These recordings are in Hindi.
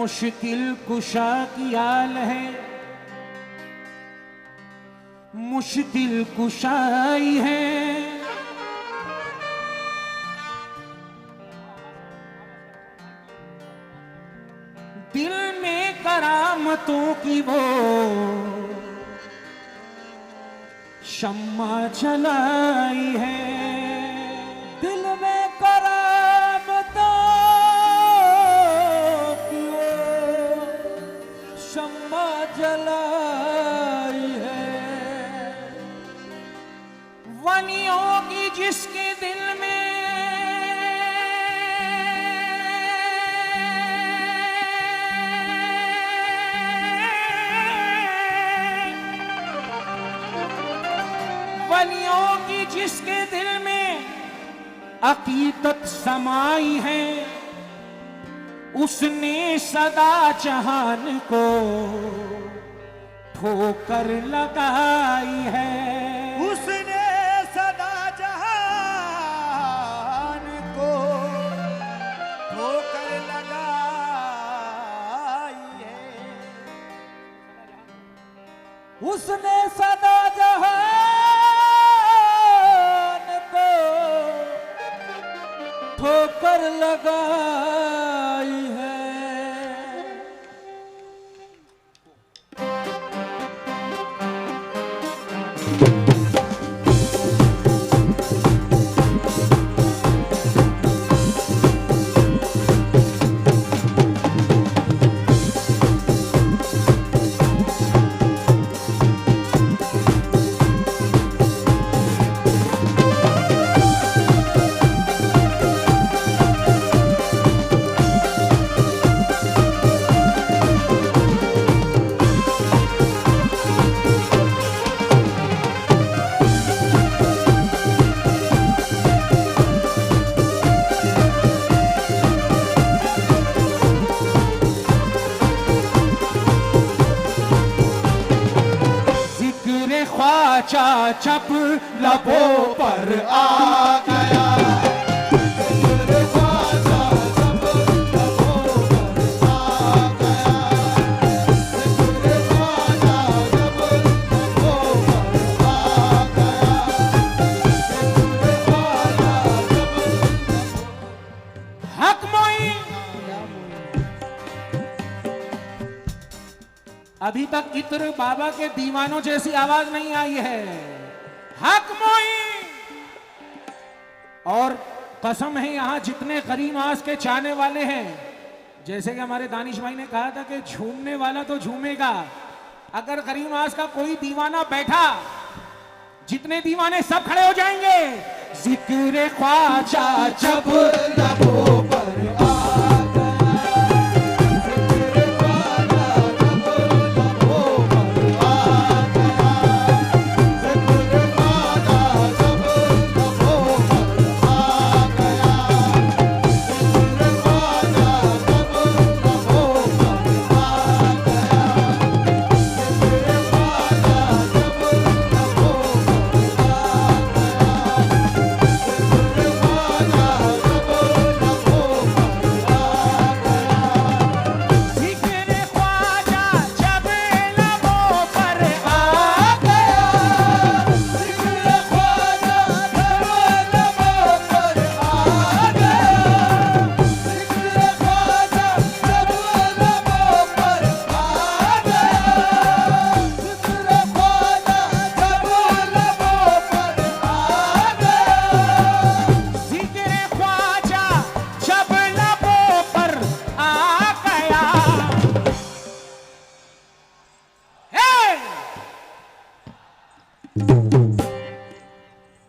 मुश्किल कुशा की आल है, मुश्किल कुशाई है। दिल में करामतों की वो शम्मा जलाई है, दिल में करामतों की वो शम्मा जलाई है। वलियों की जिसके दिल में वलियों की जिसके दिल में अकीदत समाई है, उसने सदा जहान को ठोकर लगाई है। उसने सदा जहान को ठोकर लगाई है। उसने सदा जहान ठोकर लगाई है। ख्वाजा जब लबों पर आ गया, ख्वाजा जब लबों पर आ गया, ख्वाजा जब लबों पर आ गया, ख्वाजा जब हक मोई। अभी तक इत्र बाबा के दीवानों जैसी आवाज नहीं आई है। हक मोई। और कसम है यहां जितने करीम आस के चाहने वाले हैं, जैसे कि हमारे दानिश भाई ने कहा था कि झूमने वाला तो झूमेगा, अगर करीम आस का कोई दीवाना बैठा, जितने दीवाने सब खड़े हो जाएंगे। जिक्र ख्वाजा जब लबों पर आ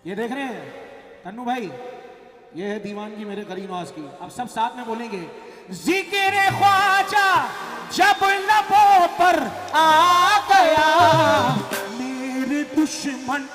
ये देख रहे हैं तन्नू भाई, ये है दीवानगी मेरे करीम आस की। अब सब साथ में बोलेंगे, जिक्र ख्वाजा जब लबों पर आ गया, मेरे दुश्मन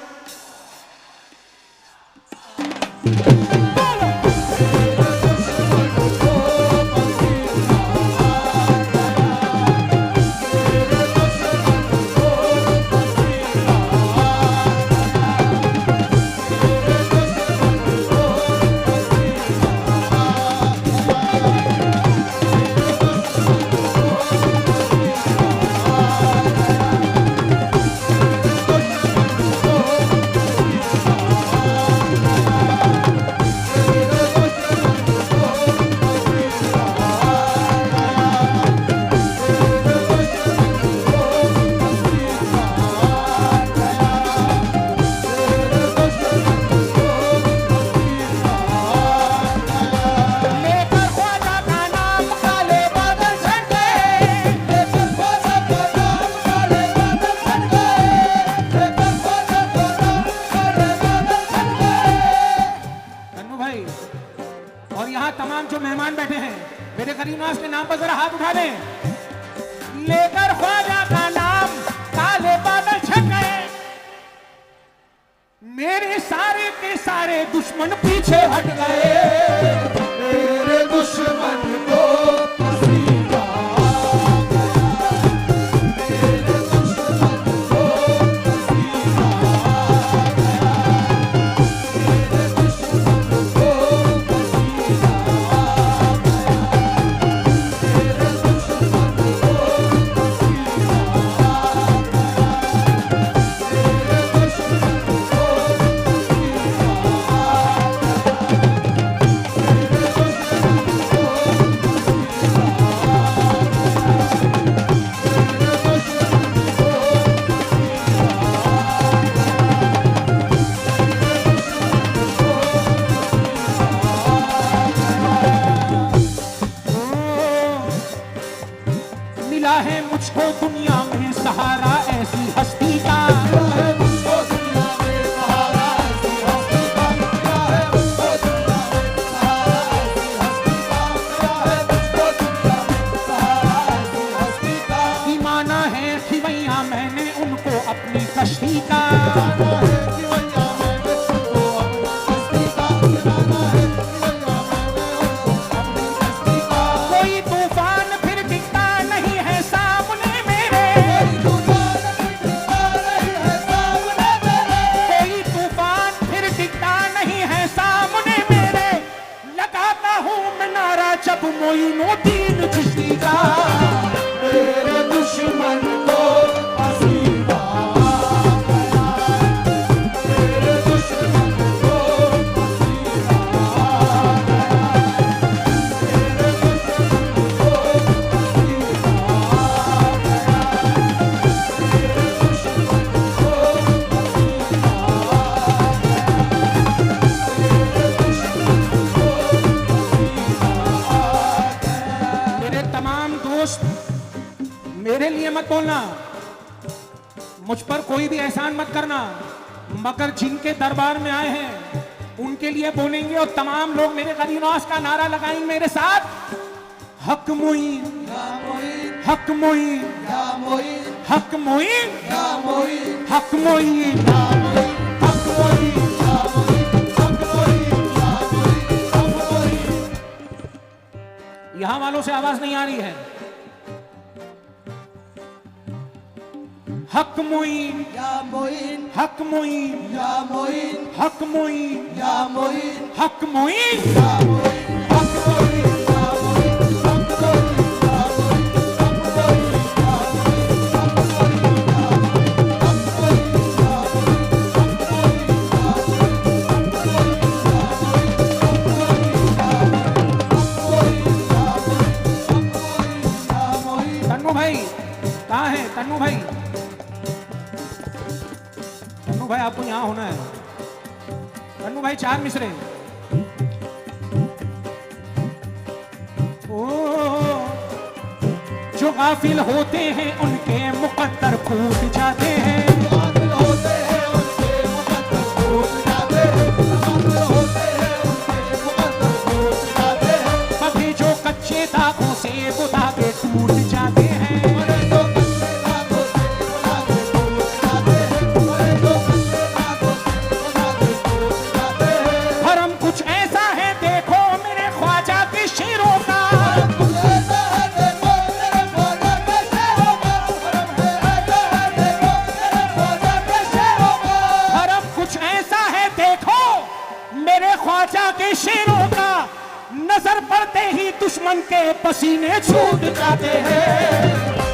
करीमनाज के नाम पर जरा हाथ उठा लें। लेकर ख्वाजा का नाम काले बादल छट गए, मेरे सारे के सारे दुश्मन पीछे हट गए। मेरे दुश्मन को पसीना आ गया, मेरे दुश्मन को पसीना आ गया, मेरे दुश्मन को पसीना आ गया, मेरे दुश्मन को पसीना आ मिला है मुझको दुनिया में सहारा ऐसी हस्ती का, है मुझको दुनिया में सहारा ऐसी हस्ती का, मिला है मुझको दुनिया में सहारा ऐसी हस्ती का, मिला है मुझको दुनिया में सहारा ऐसी हस्ती का। दीवाना है खिवैया मैंने उनको अपनी कश्ती का, दीवाना है कि भैया मैंने उनको अपनी हस्ती का, दीवाना है कि भैया मैंने उनको अपनी हस्ती का। कोई तूफान फिर दिखता नहीं है सामने मेरे, कोई तूफान दिखता नहीं है सामने मेरे, कोई तूफान फिर दिखता नहीं है सामने मेरे। लगाता हूँ मैं नारा जब मोइनुद्दीन चिश्ती का, मेरे दुश्मन को पसीना आ गया, मेरे दुश्मन को पसीना आ गया, मेरे दुश्मन को पसीना आ गया, मेरे दुश्मन को पसीना आ गया। मेरे तमाम दोस्त मेरे लिए मत बोलना, मुझ पर कोई भी एहसान मत करना, मगर जिनके दरबार में आए हैं उनके लिए बोलेंगे। और तमाम लोग मेरे करीनास का नारा लगाएंगे मेरे साथ, हक मोइन, या मोइन, हक मोइन, या मोइन, हक मोइन, या मोइन, हक मोइन। या मोइन, हक मोइन, या मोइन, हक मोइन, या मोइन, हक मोइन। यहां वालों से आवाज नहीं आ रही है। हक मोइन, या मोइन, हक मोइन, या मोइन, हक मोइन, या मोइन, हक मोइन। या मोइन, हक मोइन, या मोइन, हक मोइन, या मोइन, हक मोइन, या मोइन, हक मोइन, या मोइन, हक मोइन, या मोइन, हक मोइन, या मोइन, हक मोइन, या मोइन, हक मोइन, या मोइन। तन्नू भाई कहाँ है? तन्नू भाई, तन्नू भाई आपको यहाँ होना है। तन्नू भाई चार मिसरे। ओ जो गाफिल होते हैं उनके मुकद्दर फूट जाते हैं, गाफिल होते हैं उनके मुकद्दर फूट जाते हैं, गाफिल होते हैं उनके मुकद्दर फूट जाते हैं, कभी जो कच्चे दागों से वो धागे टूट जाते हैं। मरे जो कच्चे धागों से वो धागे टूट जाते हैं, मरे जो कच्चे धागों से वो धागे टूट जाते हैं। धर्म कुछ ऐसा है देखो मेरे ख्वाजा के शेरों का, कुछ ऐसा है देखो मेरे ख्वाजा के शेरों का, धर्म है ऐसा है देखो मेरे ख्वाजा के शेरों का, धर्म कुछ ऐसा है देखो मेरे ख्वाजा के शेरों का। नजर पड़ते ही दुश्मन के पसीने छूट जाते हैं,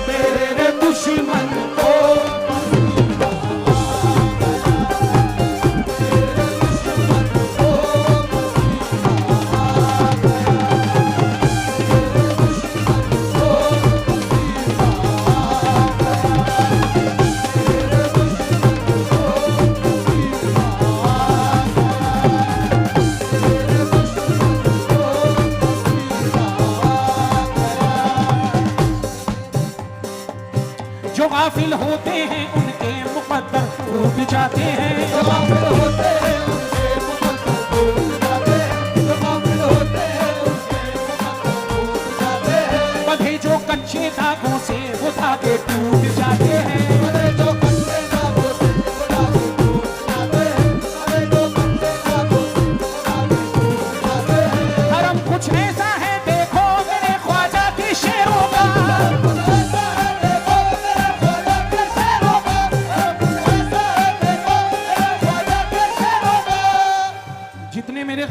मेरे दुश्मन को जो गाफिल होते हैं उनके मुकद्दर टूट जाते हैं। जो गाफिल होते हैं उनके मुकद्दर टूट जाते हैं, जो गाफिल होते हैं उनके मुकद्दर टूट जाते हैं।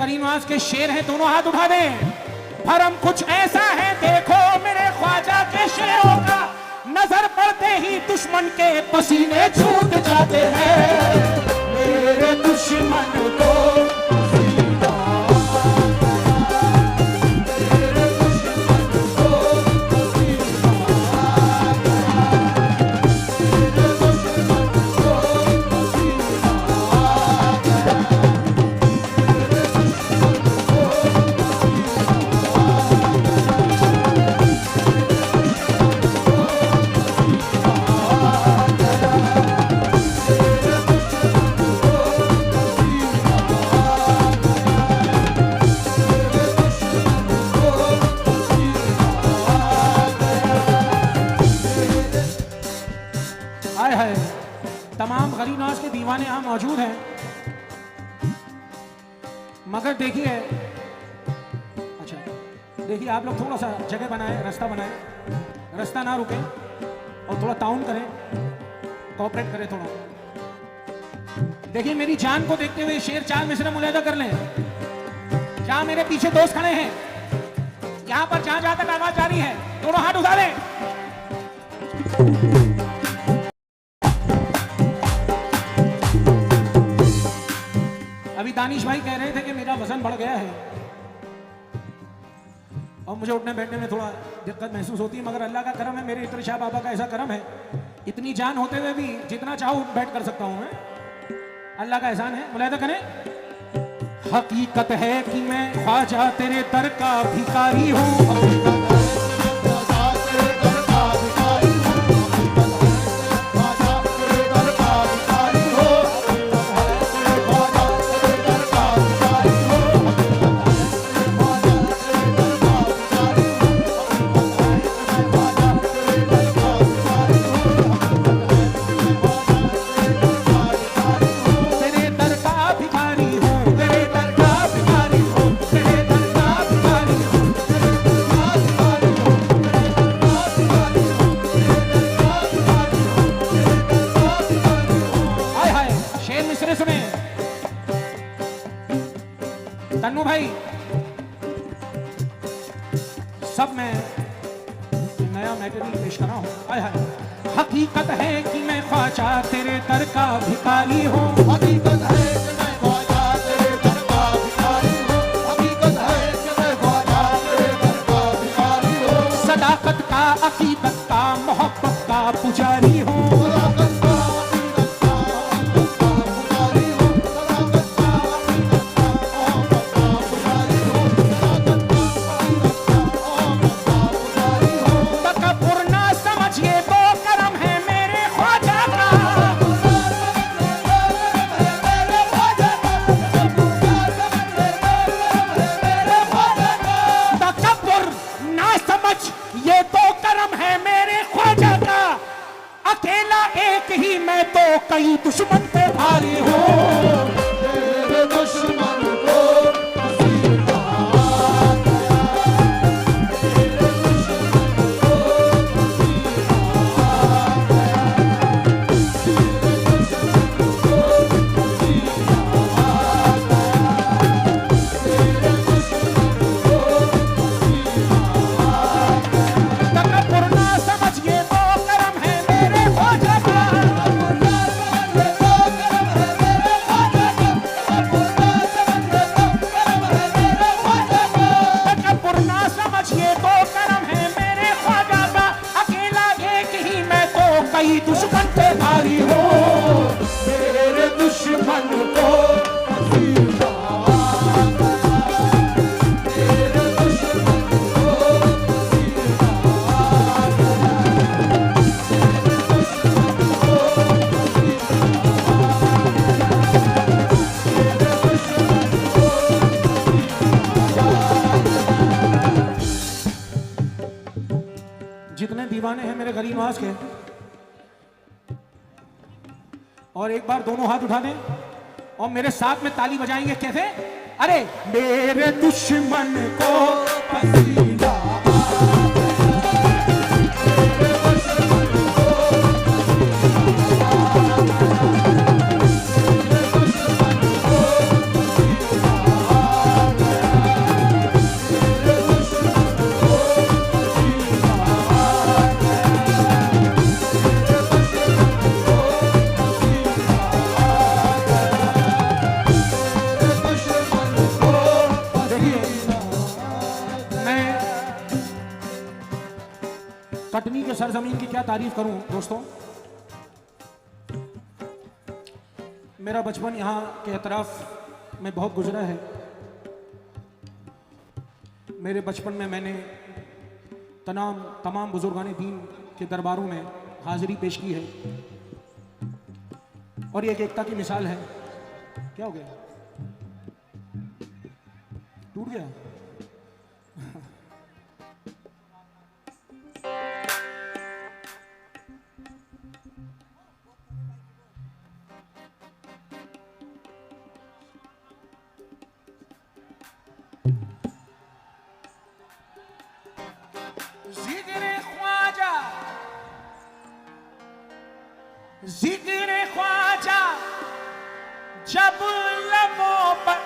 करीम नवाज के शेर हैं, दोनों हाथ उठा दें। भरम कुछ ऐसा है देखो मेरे ख्वाजा के शेरों का, नजर पड़ते ही दुश्मन के पसीने छूट जाते हैं। मेरे दुश्मन को तमाम गरीब नवाज के दीवाने यहाँ मौजूद हैं, मगर देखिए, अच्छा देखिए, आप लोग थोड़ा सा जगह बनाए, रास्ता बनाए, रास्ता ना रुके और थोड़ा ताउन करें, कोऑपरेट करें थोड़ा। देखिए मेरी जान को देखते हुए शेर चार मिसरे मुलायदा कर लें। क्या मेरे पीछे दोस्त खड़े हैं? यहाँ पर जहां जहां तक आवाज जा रही है, दोनों हाथ उठा लें। अभी दानिश भाई कह रहे थे कि मेरा वजन बढ़ गया है और मुझे उठने बैठने में थोड़ा दिक्कत महसूस होती है, मगर अल्लाह का करम है, मेरे इत्र शाह बाबा का ऐसा करम है, इतनी जान होते हुए भी जितना चाहो उठ बैठ कर सकता हूं मैं, अल्लाह का एहसान है। मुलाहिदा करें। हकीकत है कि मैं ख्वाजा तेरे दर का भिखारी हूँ, तन्नू भाई। सब मैं नया मैटेरियल पेश कर रहा हूँ। आय हाय। हकीकत है कि मैं ख्वाजा तेरे दर का भिखारी हूँ, हकीकत है कि मैं ख्वाजा तेरे दर का भिखारी हूँ, हकीकत है कि मैं ख्वाजा तेरे दर का भिखारी हूँ। सदाकत का, अकीदत का, मोहब्बत का पुजारी हूँ, सदाकत का, अकीदत का, मोहब्बत का पुजारी हूँ, सदाकत का, अकीदत का, मोहब्बत का पुजारी हूँ, सदाकत का, अकीदत का, मोहब्बत का पुजारी हूँ। तकब्बुर ना समझिए तो करम है मेरे ख्वाजा का, तकब्बुर ना समझ ये तो करम है मेरे ख्वाजा का। अकेला एक ही मैं तो कई दुश्मन पे भारी हूँ, तेरे दुश्मन को पसीना आ गया, तेरे दुश्मन को पसीना आ गया, तेरे दुश्मन को पसीना आ गया, तेरे दुश्मन को पसीना आ गया। तकब्बुर ना समझिए तो करम है मेरे ख्वाजा का, तकब्बुर ना समझिए तो करम है मेरे ख्वाजा का। अकेला एक ही मैं तो कई दुश्मन पे भारी हूँ, तेरे दुश्मन को पसीना आ गया, तेरे दुश्मन को पसीना आ गया, तेरे दुश्मन को पसीना आ गया, तेरे दुश्मन को पसीना आ गया। जितने दीवाने हैं मेरे गरीब नवाज के, और एक बार दोनों हाथ उठा दें और मेरे साथ में ताली बजाएंगे। कैसे? अरे मेरे दुश्मन को पसीना आ गया, तेरे दुश्मन को पसीना आ गया, तेरे दुश्मन को पसीना आ सरजमीन की क्या तारीफ करूं दोस्तों। मेरा बचपन यहाँ के अतराफ में बहुत गुजरा है। मेरे बचपन में मैंने तमाम बुजुर्गान दीन के दरबारों में हाजिरी पेश की है और ये एक एकता की मिसाल है। क्या हो गया? टूट गया? जिक्र ख्वाजा जब लबों पर,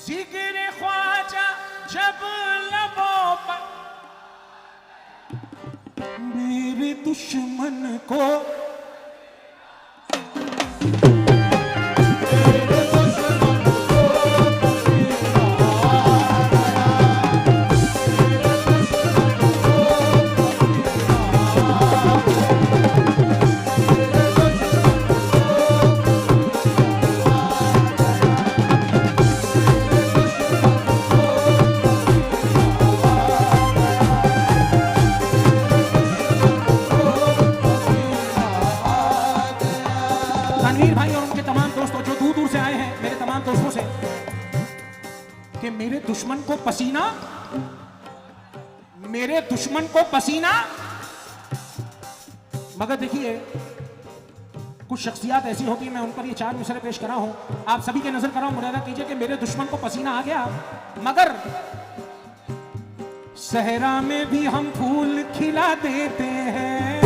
जिक्र ख्वाजा जब लबों पर, मेरे दुश्मन को रणवीर भाई और उनके तमाम दोस्तों जो दूर दूर से आए हैं, मेरे तमाम दोस्तों से कि मेरे दुश्मन को पसीना, मेरे दुश्मन को पसीना। मगर देखिए कुछ शख्सियात ऐसी होती है, मैं उन पर ये 4 मिसरे पेश करा हूं, आप सभी के नजर करा हूं, मुरादा कीजिए कि मेरे दुश्मन को पसीना आ गया मगर सहरा में भी हम फूल खिला देते हैं,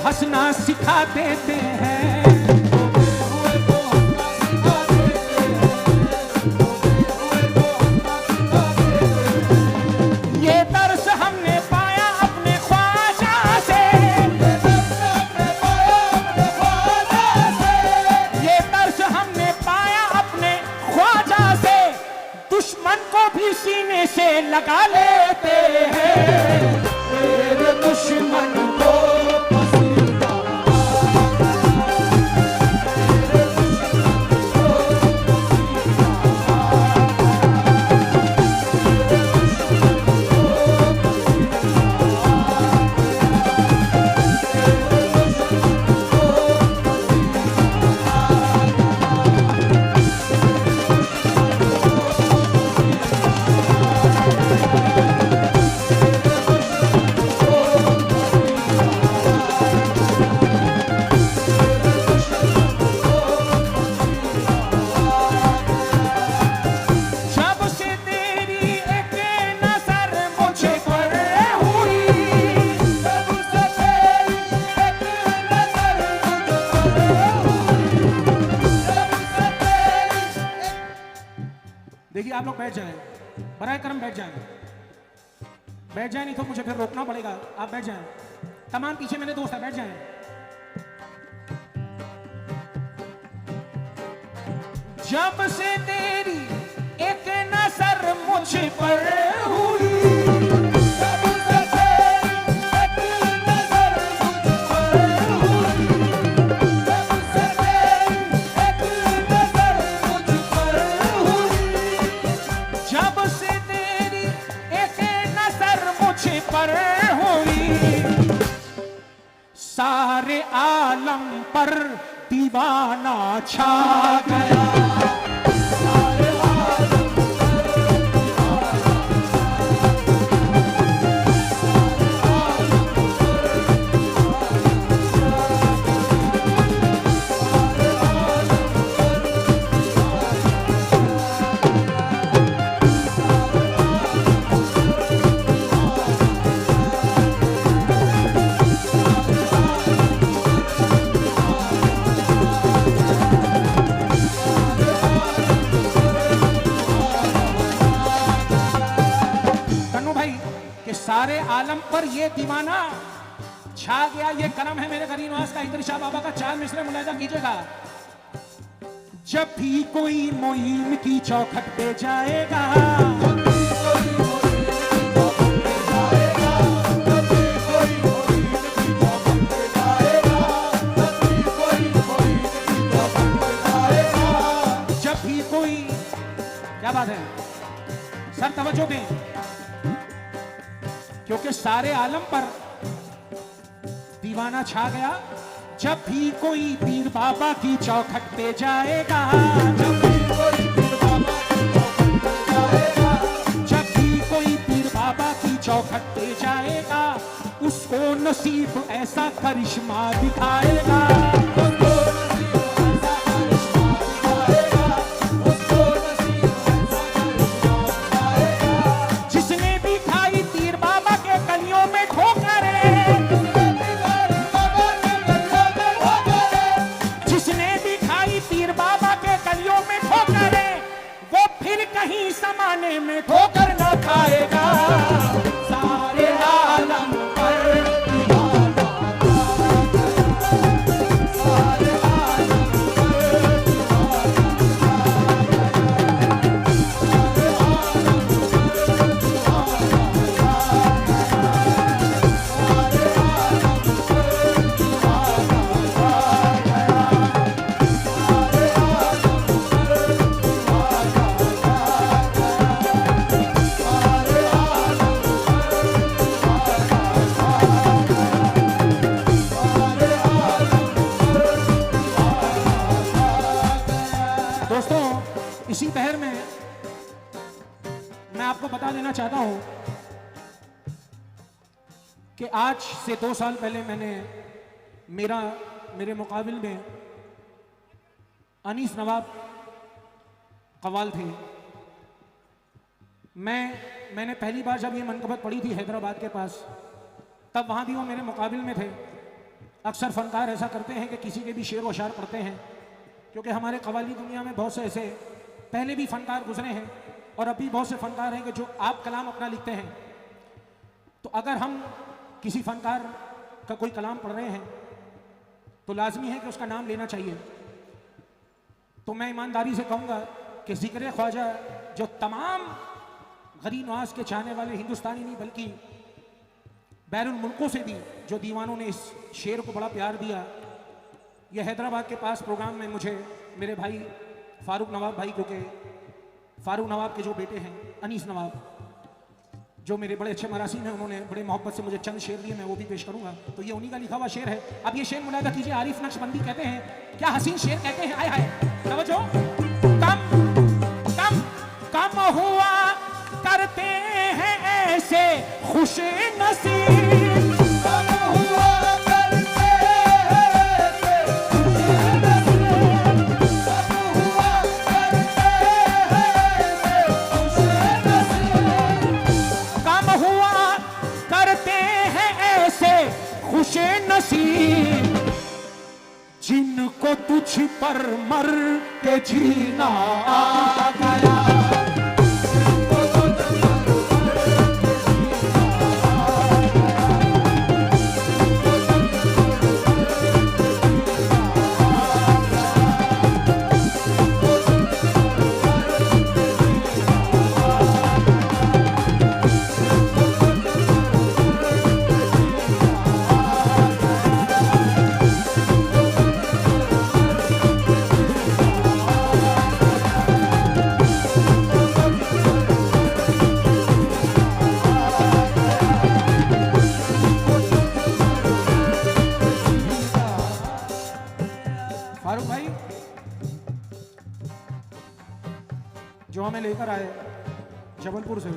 हंसना सिखा देते हैं, ये दर्स हमने पाया अपने ख्वाजा से, ये दर्स हमने पाया अपने ख्वाजा से, दुश्मन को भी सीने से लगा लेते हैं, मेरे दुश्मन को देखिए आप लोग बैठ जाएं, बराए करम बैठ जाएं, बैठ जाएं नहीं तो मुझे फिर रोकना पड़ेगा। आप बैठ जाएं, तमाम पीछे मेरे दोस्त हैं, बैठ जाएं। जब से तेरी एक नजर मुझ पर हुई, सारे आलम पर दीवाना छा गया, सारे आलम सारे आलम पर ये दीवाना छा गया। ये कलम है मेरे गरीब नवाज का, इंद्र शाह बाबा का, 4 मिसरे मुलाहिजा कीजिएगा। जब भी कोई मोइन की चौखट पे जाएगा, जब भी कोई, क्या बात है सर, तवज्जो दें, क्योंकि सारे आलम पर दीवाना छा गया। जब भी कोई पीर बाबा की चौखट पे जाएगा, जब भी कोई पीर बाबा की चौखट पे जाएगा, जब भी कोई पीर बाबा की चौखट पे जाएगा, उसको नसीब ऐसा करिश्मा दिखाएगा, उसको नसीब ऐसा करिश्मा दिखाएगा, उसको नसीब ऐसा करिश्मा दिखाएगा। जिसने भी खाई पीर बाबा के गलियों में ठोकरें, कहीं समाने में ठोकर ना खाएगा। सारे आलम पर दीवाना, सारे आलम पर इसी पहर में मैं आपको बता देना चाहता हूं कि आज से 2 साल पहले मैंने मेरे मुकाबिल में अनीस नवाब कव्वाल थे। मैंने पहली बार जब ये मनकबत पढ़ी थी हैदराबाद के पास, तब वहां भी वो मेरे मुकाबिल में थे। अक्सर फनकार ऐसा करते हैं कि किसी के भी शेर व शार पढ़ते हैं, क्योंकि हमारे कव्वाली दुनिया में बहुत से ऐसे पहले भी फनकार गुजरे हैं और अभी बहुत से फनकार हैं कि जो आप कलाम अपना लिखते हैं। तो अगर हम किसी फनकार का कोई कलाम पढ़ रहे हैं तो लाजमी है कि उसका नाम लेना चाहिए। तो मैं ईमानदारी से कहूँगा कि ज़िक्र ख्वाजा जो तमाम गरीब नवाज के चाहने वाले हिंदुस्तानी नहीं बल्कि बैरून मुल्कों से भी जो दीवानों ने इस शेर को बड़ा प्यार दिया, यह हैदराबाद के पास प्रोग्राम में मुझे मेरे भाई फारूक नवाब भाई, क्योंकि फारूक नवाब के जो बेटे हैं अनीस नवाब, जो मेरे बड़े अच्छे मरासिम हैं, उन्होंने बड़े मोहब्बत से मुझे चंद शेर दिए, मैं वो भी पेश करूंगा। तो ये उन्हीं का लिखा हुआ शेर है। अब ये शेर मुलाहिजा कीजिए। आरिफ नक्शबंदी कहते हैं, क्या हसीन शेर कहते हैं, आय हाय समझो। कम कम कम हुआ करते हैं ऐसे खुश नसीब, जिनको तुझ पर मर के जीना आ गया, जो हमें लेकर आए जबलपुर से,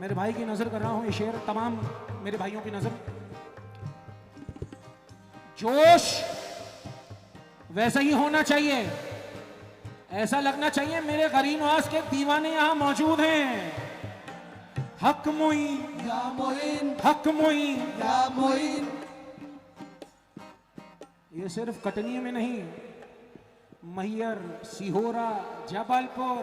मेरे भाई की नजर कर रहा हूं ये शेर, तमाम मेरे भाइयों की नजर। जोश वैसा ही होना चाहिए, ऐसा लगना चाहिए मेरे गरीब नवाज के दीवाने यहां मौजूद हैं। हक मोइन या मोइन, हक मोइन या मोइन। ये सिर्फ कटनी में नहीं, मैहर, सिहोरा, जबलपुर,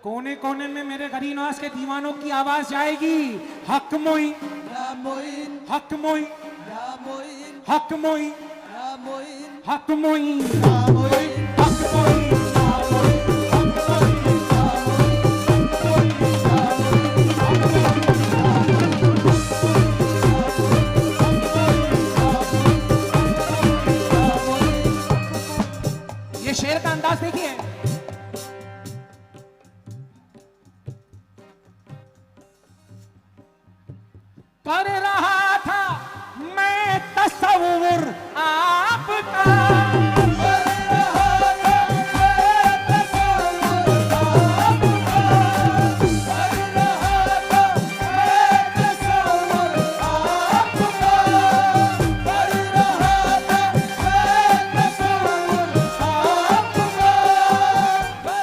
कोने कोने में मेरे गरीब नवाज के दीवानों की आवाज जाएगी। हक मोइन या मोइन, हक मोइन या मोइन, हक मोइन या मोइन, हक मोइन या मोइन, हक मोइन। कर रहा था मैं तसव्वुर आपका,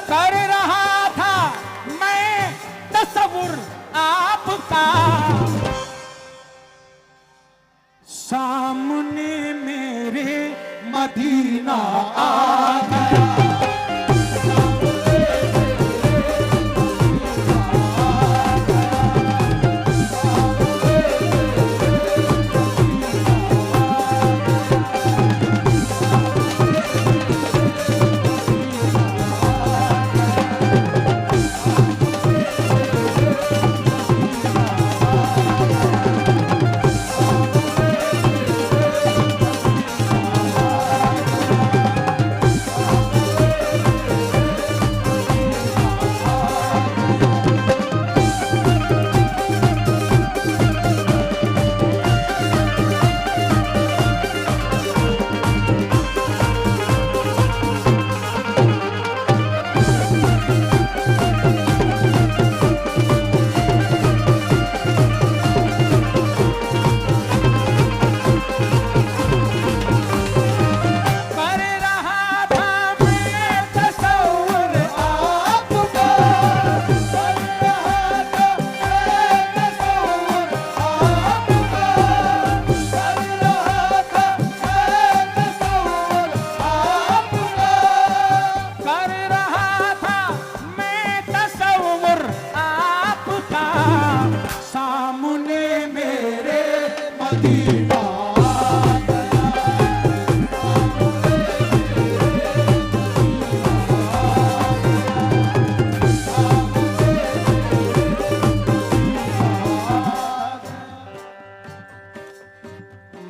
कर रहा था मैं तसव्वुर आपका, सामने मेरे मदीना आ गया।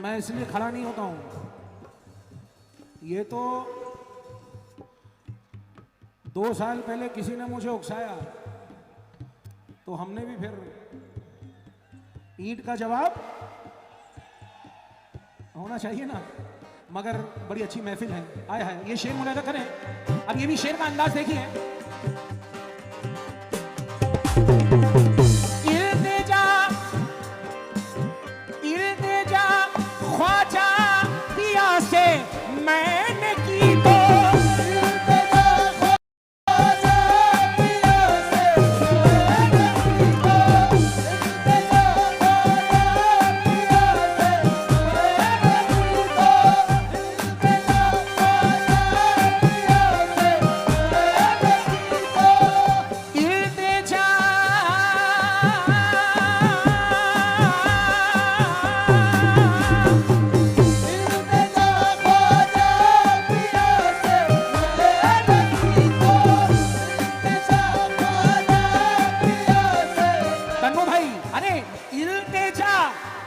मैं इसलिए खड़ा नहीं होता हूं, ये तो 2 साल पहले किसी ने मुझे उकसाया तो हमने भी फिर ईंट का जवाब होना चाहिए ना। मगर बड़ी अच्छी महफिल है, आया है ये शेर मुलाजा करें। अब ये भी शेर का अंदाज देखिए। इल्तिजा इल्तिजा ख्वाजा पिया से मैंने की तो,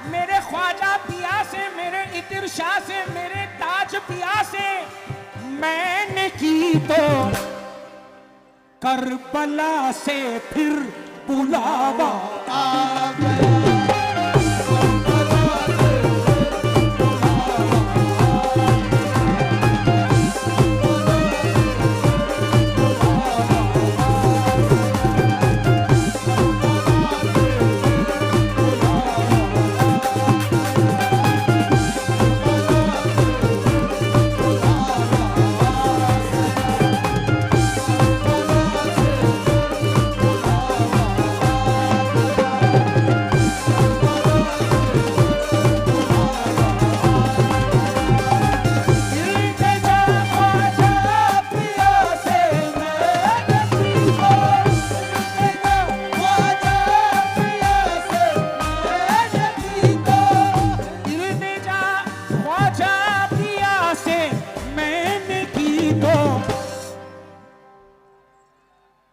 मेरे ख्वाजा पिया से, मेरे इतिर शाह से, मेरे ताज पिया से मैंने की तो, करबला से फिर बुलावा आ गया।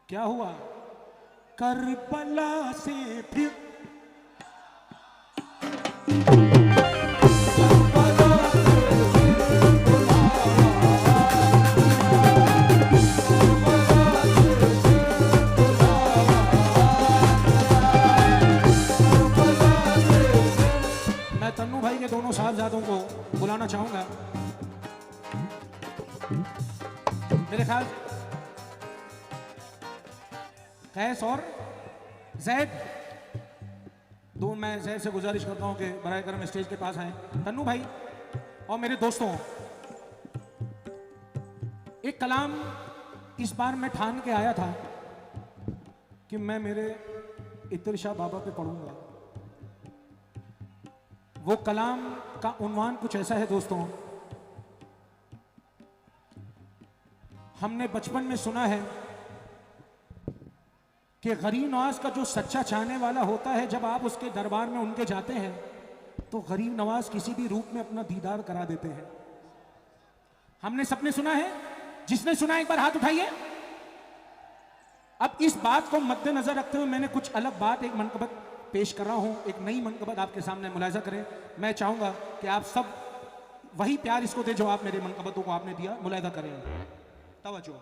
क्या हुआ? करबला से फिर बुलाना चाहूंगा। मेरे ख्याल कैस और जैद, दो, मैं जैद से गुजारिश करता हूं कि बराए करम स्टेज के पास आए। तन्नू भाई और मेरे दोस्तों, एक कलाम इस बार मैं ठान के आया था कि मैं मेरे इत्तर शाह बाबा पे पढ़ूंगा। वो कलाम का उन्वान कुछ ऐसा है दोस्तों, हमने बचपन में सुना है कि गरीब नवाज का जो सच्चा चाहने वाला होता है, जब आप उसके दरबार में उनके जाते हैं तो गरीब नवाज किसी भी रूप में अपना दीदार करा देते हैं। हमने सबने सुना है, जिसने सुना एक बार हाथ उठाइए। अब इस बात को मद्देनजर रखते हुए मैंने कुछ अलग बात, एक मनकबत पेश कर रहा हूं, एक नई मनकबत आपके सामने मुलाहिजा करें। मैं चाहूंगा कि आप सब वही प्यार इसको दें जो आप मेरे मनकबतों को आपने दिया, मुलाहिजा करें। तवज्जो।